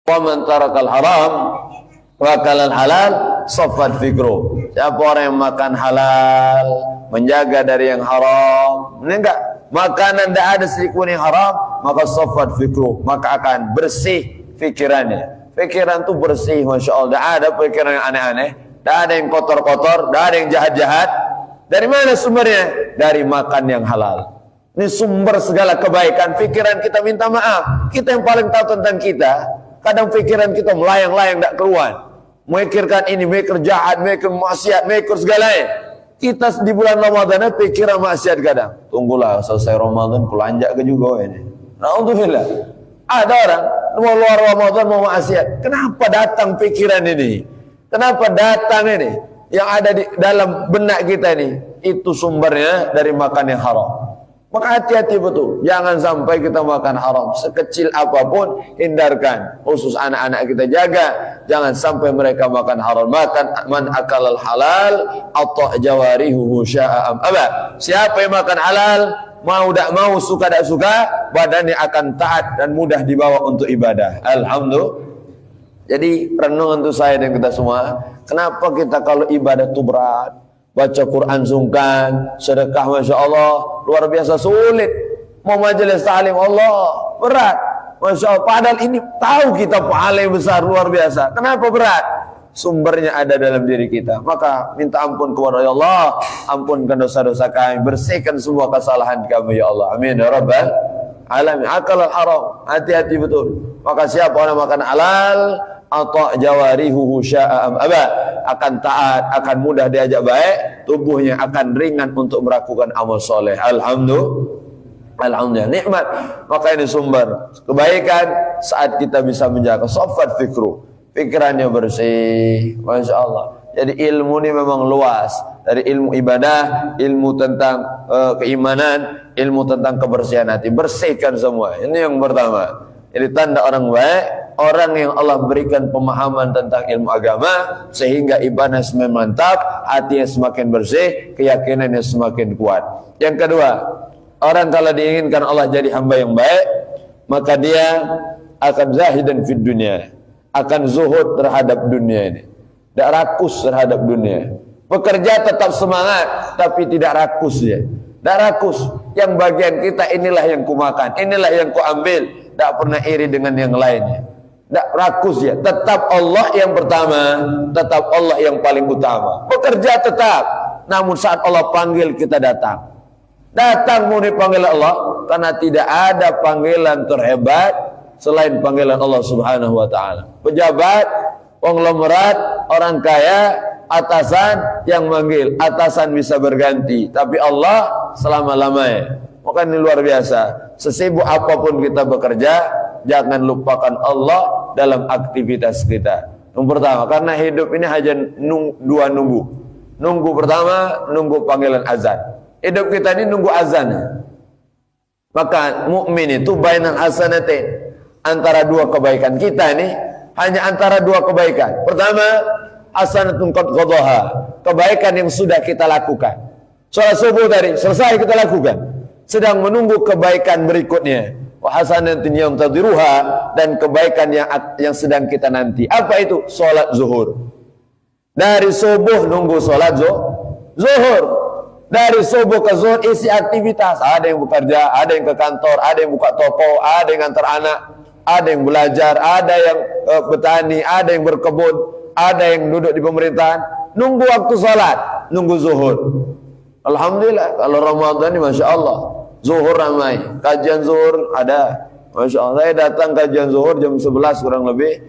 Wa man tarakal haram wa kalal halal saffat fikru. Siapa orang yang makan halal, menjaga dari yang haram, ini enggak, makanan tidak ada sedikit pun yang haram, maka saffat fikru, maka akan bersih pikirannya. Pikiran itu bersih, Masya Allah. Tidak ada pikiran yang aneh-aneh, tidak ada yang kotor-kotor, tidak ada yang jahat-jahat. Dari mana sumbernya? Dari makan yang halal. Ini sumber segala kebaikan. Pikiran kita minta maaf, kita yang paling tahu tentang kita. Kadang pikiran kita melayang-layang tidak keluar, memikirkan ini, memikir jahat, memikir maksiat, memikir segalanya. Kita di bulan Ramadan pikiran maksiat kadang. Tunggulah selesai Ramadan kulanjak ke juga ini. Alhamdulillah. Ada orang mau luar Ramadan mau maksiat. Kenapa datang pikiran ini? Kenapa datang ini? Yang ada di dalam benak kita ini, itu sumbernya dari makan yang haram. Maka hati-hati betul, jangan sampai kita makan haram. Sekecil apapun hindarkan, khusus anak-anak kita jaga, jangan sampai mereka makan haram. Makan man akalal halal atau jawarihu sya'am aba. Siapa yang makan halal, mau tak mau, suka tak suka, badannya akan taat dan mudah dibawa untuk ibadah. Alhamdulillah. Jadi renung untuk saya dan kita semua, kenapa kita kalau ibadah itu berat, baca Quran sungkan, sedekah Masya Allah luar biasa sulit, mau majelis ta'lim Allah berat, Masya Allah. Padahal ini tahu kita pahala yang besar luar biasa. Kenapa berat? Sumbernya ada dalam diri kita. Maka minta ampun kepada Allah, ampunkan dosa-dosa kami, bersihkan semua kesalahan kami ya Allah. Amin ya rabbal alamin. Akal haram, hati-hati betul. Maka siapa orang makan halal atau jawarihu sya'am aba, akan taat, akan mudah diajak baik, tubuhnya akan ringan untuk melakukan amal soleh. Alhamdulillah, nikmat. Maka ini sumber kebaikan saat kita bisa menjaga saffat fikru, pikirannya bersih, Masya Allah. Jadi ilmu ini memang luas, dari ilmu ibadah, ilmu tentang keimanan, ilmu tentang kebersihan hati, bersihkan semua. Ini yang pertama. Jadi tanda orang baik, orang yang Allah berikan pemahaman tentang ilmu agama, sehingga ibadah semakin mantap, hatinya semakin bersih, keyakinannya semakin kuat. Yang kedua, orang kalau diinginkan Allah jadi hamba yang baik, maka dia akan zahidan fid dunia, akan zuhud terhadap dunia ini, tidak rakus terhadap dunia. Bekerja tetap semangat, tapi tidak rakus ya. Tidak rakus, yang bagian kita inilah yang kumakan, inilah yang kuambil. Tak pernah iri dengan yang lainnya, tak rakus ya. Tetap Allah yang pertama, tetap Allah yang paling utama. Bekerja tetap, namun saat Allah panggil kita datang. Datang mau dipanggil Allah, karena tidak ada panggilan terhebat selain panggilan Allah Subhanahu wa Ta'ala. Pejabat, konglomerat, orang kaya, atasan yang manggil, atasan bisa berganti, tapi Allah selama-lamanya. Maka ini luar biasa. Sesibuk apapun kita bekerja, jangan lupakan Allah dalam aktivitas kita. Yang pertama, karena hidup ini hanya dua nunggu. Nunggu pertama, nunggu panggilan azan. Hidup kita ini nunggu azan. Maka mukmin itu bainal hasanatain, antara dua kebaikan. Kita ini hanya antara dua kebaikan. Pertama, hasanatun qad qadaha, kebaikan yang sudah kita lakukan. Salat subuh tadi selesai kita lakukan, sedang menunggu kebaikan berikutnya. Wa hasanatun yantadhiruha, dan kebaikan yang sedang kita nanti. Apa itu? Salat zuhur. Dari subuh nunggu salat zuhur. Dari subuh ke zuhur isi aktivitas. Ada yang bekerja, ada yang ke kantor, ada yang buka toko, ada yang antar anak, ada yang belajar, ada yang bertani, ada yang berkebun, ada yang duduk di pemerintahan. Nunggu waktu salat, nunggu zuhur. Alhamdulillah, kalau Ramadan ini Masya Allah, zuhur ramai, kajian zuhur ada. Masya Allah, saya datang kajian zuhur jam 11 kurang lebih,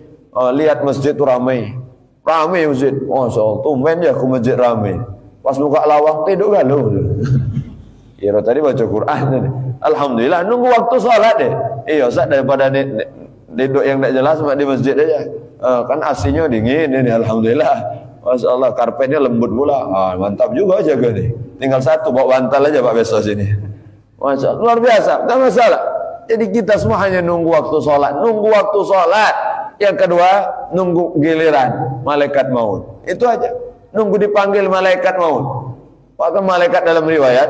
lihat masjid itu ramai. Ramai masjid, Masya Allah, tumben ya ke masjid ramai. Pas buka lawang, tidur galuh. Kira tadi baca Quran. Alhamdulillah, nunggu waktu sholat deh. Iya, Ustaz, daripada duduk yang tidak jelas di masjid aja. Kan AC-nya dingin ini, Alhamdulillah. Masya Allah, karpetnya lembut pula. Mantap juga jaga nih. Tinggal satu, bawa bantal aja Pak besok sini. Masya Allah, luar biasa, tidak masalah. Jadi kita semua hanya nunggu waktu sholat. Nunggu waktu sholat. Yang kedua, nunggu giliran malaikat maut. Itu aja. Nunggu dipanggil malaikat maut. Maka malaikat dalam riwayat,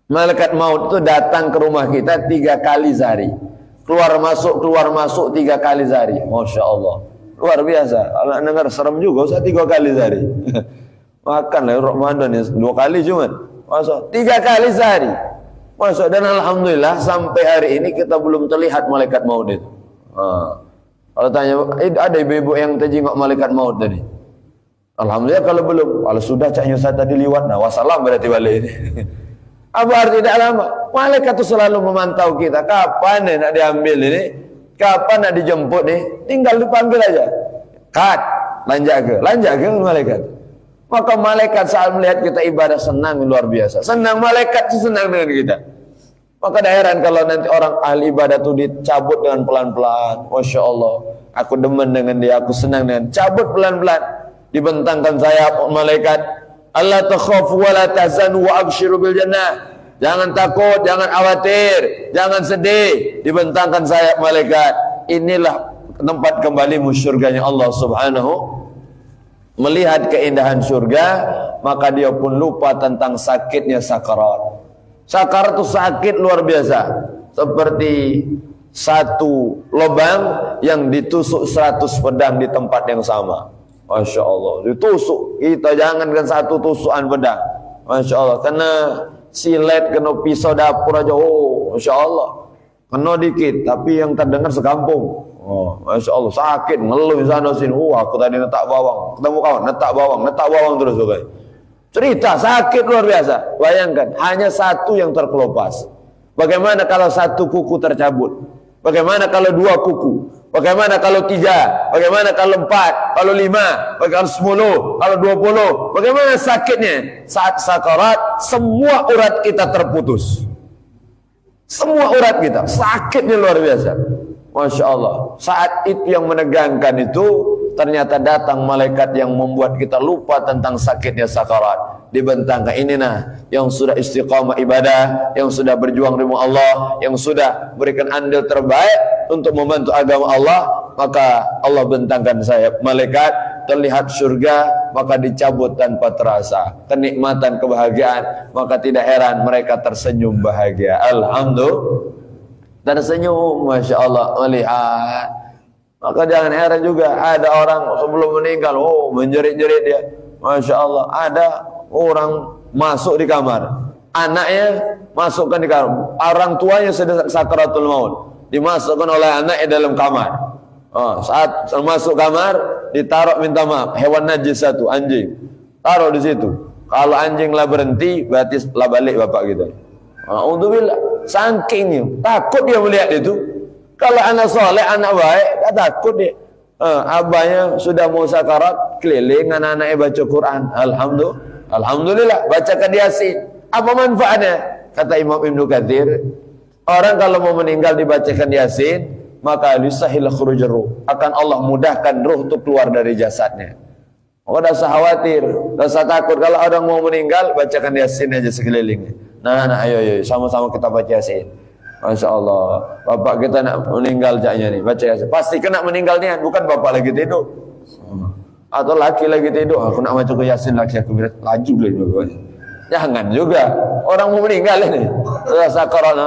malaikat maut itu datang ke rumah kita 3 kali sehari. keluar masuk 3 kali sehari. Masya Allah, luar biasa. Kalau dengar serem juga, usah 3 kali sehari. Makan lah Ramadan ya 2 kali cuma masuk 3 kali sehari masuk. Dan alhamdulillah sampai hari ini kita belum terlihat malaikat maut itu. Kalau tanya ada ibu-ibu yang terjenguk malaikat maut tadi, alhamdulillah. Kalau belum, kalau sudah caknya saya tadi liwat, nah wassalam berarti balik ini. Apa arti tidak lama? Malaikat itu selalu memantau kita. Kapan nih nak diambil ini? Kapan nak dijemput nih? Tinggal dipanggil aja. Kat, lanjak ke malaikat. Maka malaikat saat melihat kita ibadah senang luar biasa. Senang, malaikat itu senang dengan kita. Maka tidak heran kalau nanti orang ahli ibadah itu dicabut dengan pelan-pelan. Masya Allah, aku demen dengan dia, aku senang dengan. Cabut pelan-pelan, dibentangkan sayap malaikat. Allah takhafu wa la tahzanu wa abshiru bil jannah. Jangan takut, jangan khawatir, jangan sedih. Dibentangkan sayap malaikat. Inilah tempat kembali surganya Allah Subhanahu. Melihat keindahan surga, maka dia pun lupa tentang sakitnya sakarat. Sakarat itu sakit luar biasa, seperti satu lubang yang ditusuk 100 pedang di tempat yang sama. Masya Allah, ditusuk. Kita jangankan satu tusukan pedang, Masya Allah, kena silet, kena pisau dapur aja, oh Masya Allah, kena dikit, tapi yang terdengar sekampung. Oh, Masya Allah, sakit, ngeluh di sana sini. Aku tadi netak bawang, ketemu kawan, netak bawang terus guys. Cerita sakit luar biasa. Bayangkan, hanya satu yang terkelupas. Bagaimana kalau satu kuku tercabut? Bagaimana kalau 2 kuku? Bagaimana kalau 3? Bagaimana kalau 4? Kalau 5? Bagaimana 10? Kalau 20? Bagaimana sakitnya? Saat sakarat, semua urat kita terputus. Semua urat kita, sakitnya luar biasa. Masya Allah. Saat itu yang menegangkan itu, ternyata datang malaikat yang membuat kita lupa tentang sakitnya sakarat. Dibentangkan, ini nah yang sudah istiqamah ibadah, yang sudah berjuang di rumah Allah, yang sudah berikan andil terbaik untuk membantu agama Allah. Maka Allah bentangkan sayap malaikat, terlihat surga, maka dicabut tanpa terasa kenikmatan, kebahagiaan. Maka tidak heran mereka tersenyum bahagia. Alhamdulillah, tersenyum, Masya Allah melihat. Maka jangan heran juga ada orang sebelum meninggal, menjerit-jerit dia. Masya Allah, ada orang masuk di kamar, anaknya masukkan di kamar, orang tuanya sedang sakaratul maut, dimasukkan oleh anaknya dalam kamar. Saat masuk kamar, ditaruh, minta maaf, hewan najis satu, anjing, taruh di situ. Kalau anjing lah berhenti, berarti lah balik bapak kita. Alhamdulillah, sakingnya takut dia melihat itu. Kalau anak soleh, anak baik, tak takut dia. Abahnya sudah mau sakarat, keliling anak-anaknya baca Quran. Alhamdulillah, bacakan Yasin. Apa manfaatnya? Kata Imam Ibnu Katsir, orang kalau mau meninggal dibacakan Yasin, maka yusahil khuruj ruh, akan Allah mudahkan ruh untuk keluar dari jasadnya. Maka dah usah khawatir, dah usah takut. Kalau orang mau meninggal, bacakan Yasin aja sekelilingnya. Nah, ayo, sama-sama kita baca Yasin. Masya Allah, bapak kita nak meninggal jaknya nih, baca Yasin. Pasti kena meninggal nih, bukan bapak lagi tidur atau laki lagi tidur. Aku nak baca Yasin, laki aku berat laju dulu. Jangan juga, orang mau meninggal ini, sakarat,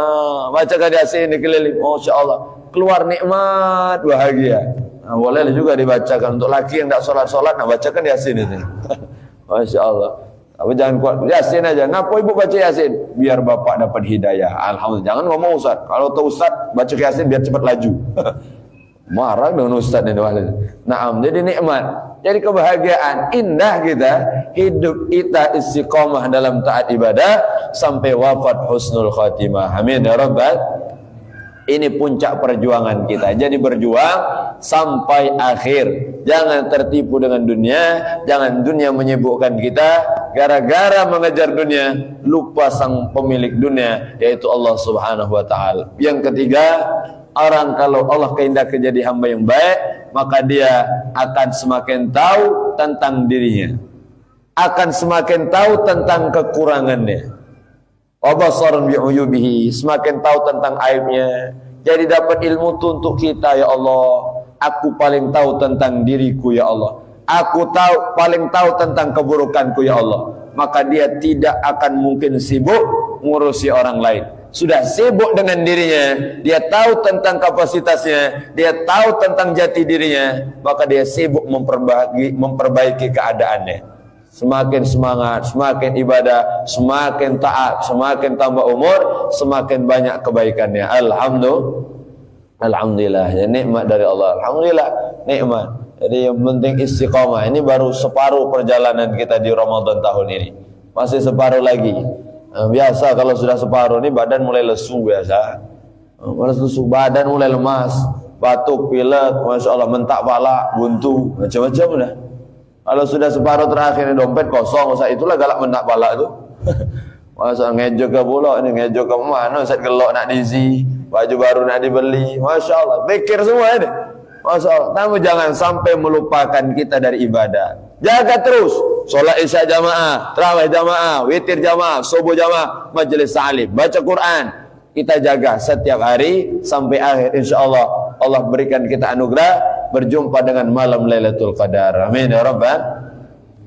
bacakan Yasin dikeliling. Masya Allah, keluar nikmat, bahagia. Boleh juga dibacakan untuk laki yang tak solat, bacakan Yasin itu. Masya Allah. Tapi jangan kuat Yasin aja. Ngapa ibu baca Yasin? Biar bapak dapat hidayah. Alhamdulillah. Jangan ngomong Ustaz. Kalau tahu Ustaz baca Yasin biar cepat laju. Marah dengan Ustaz ini. Naam, jadi nikmat, jadi kebahagiaan, indah kita hidup kita istiqomah dalam taat ibadah sampai wafat husnul khatimah. Amin ya rabbal. Ini puncak perjuangan kita. Jadi berjuang sampai akhir. Jangan tertipu dengan dunia. Jangan dunia menyibukkan kita. Gara-gara mengejar dunia, lupa sang pemilik dunia, yaitu Allah Subhanahu wa ta'ala. Yang ketiga, orang kalau Allah kehendaki jadi hamba yang baik, maka dia akan semakin tahu tentang dirinya, akan semakin tahu tentang kekurangannya. Abasarun bi'uyubihi, semakin tahu tentang aibnya. Jadi dapat ilmu untuk kita, ya Allah. Aku paling tahu tentang diriku, ya Allah. Aku paling tahu tentang keburukanku, ya Allah. Maka dia tidak akan mungkin sibuk ngurusi orang lain. sudah sibuk dengan dirinya, dia tahu tentang kapasitasnya, dia tahu tentang jati dirinya, maka dia sibuk memperbaiki keadaannya. Semakin semangat, semakin ibadah, semakin taat, semakin tambah umur, semakin banyak kebaikannya. Alhamdulillah, ya nikmat dari Allah. Alhamdulillah, nikmat. Jadi yang penting istiqomah. Ini baru separuh perjalanan kita di Ramadan tahun ini. Masih separuh lagi. Biasa kalau sudah separuh ini badan mulai lesu biasa. Mulai lesu, badan mulai lemas, batuk, pilek, masya Allah, mentak pala, buntu, macam-macam udah. Kalau sudah separuh terakhir ini dompet kosong, saat itulah galak mentak pala itu. Masa ngejo ke pulau ini, ngejo ke mana, saat gelok nak diisi, baju baru nak dibeli, masya Allah, pikir semua ini. Masya Allah, namun jangan sampai melupakan kita dari ibadah. Jaga terus, sholat isya jamaah, tarawih jamaah, witir jamaah, subuh jamaah, majelis ta'lim, baca Quran. Kita jaga setiap hari sampai akhir, insya Allah. Allah berikan kita anugerah berjumpa dengan malam Lailatul Qadar. Amin ya Rabbal.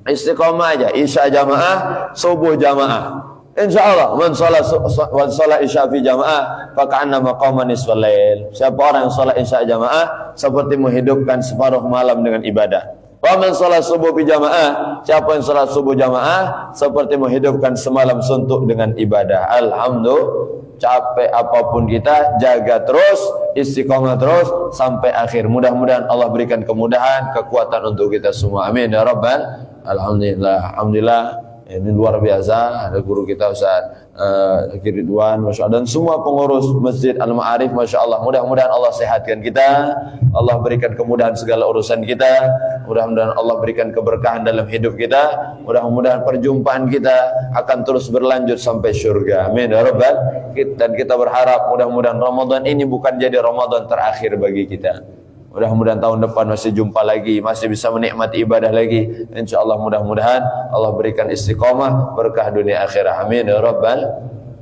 Istiqomah aja, isya jamaah, subuh jamaah. Insya Allah, man sholat isya fi jamaah, faka'anna maqama nisfal lail. Siapa orang yang sholat isya jamaah, seperti menghidupkan separuh malam dengan ibadah. Wa man sholat subuh fi jamaah, siapa yang sholat subuh jamaah, seperti menghidupkan semalam suntuk dengan ibadah. Alhamdulillah, capek apapun kita, jaga terus, istiqomah terus sampai akhir. Mudah-mudahan Allah berikan kemudahan, kekuatan untuk kita semua. Amin ya Rabbal. Alhamdulillah, alhamdulillah. Ini luar biasa, ada guru kita Ustaz Ridwan, Masya Allah, dan semua pengurus Masjid Al-Ma'arif, Masya Allah. Mudah-mudahan Allah sehatkan kita, Allah berikan kemudahan segala urusan kita, mudah-mudahan Allah berikan keberkahan dalam hidup kita, mudah-mudahan perjumpaan kita akan terus berlanjut sampai surga. Amin ya Rabbal. Dan kita berharap mudah-mudahan Ramadan ini bukan jadi Ramadan terakhir bagi kita. Mudah-mudahan tahun depan masih jumpa lagi, masih bisa menikmati ibadah lagi. InsyaAllah mudah-mudahan Allah berikan istiqomah, berkah dunia akhirah. Amin ya Rabbal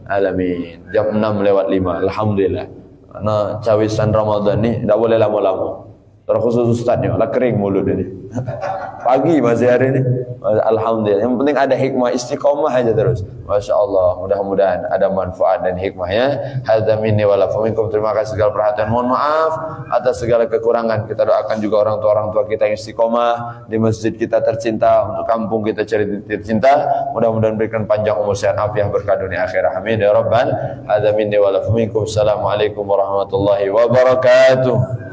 Alamin. Jam 6:05. Alhamdulillah. Karena cawisan Ramadan ni tak boleh lama-lama. Terkhusus ustaznya, lah kering mulut ini. Pagi masih hari ini. Alhamdulillah. Yang penting ada hikmah, istiqomah aja terus. Masya Allah. Mudah-mudahan ada manfaat dan hikmahnya. Hadza minni wa lakum minkum. Terima kasih segala perhatian. Mohon maaf atas segala kekurangan. Kita doakan juga orang tua kita yang istiqomah di masjid kita tercinta, untuk kampung kita tercinta. Mudah-mudahan berikan panjang umur, sehat, afiah, berkah dunia akhirah. Amin ya Rabbal. Hadza minni wa lakum minkum. Assalamualaikum warahmatullahi wabarakatuh.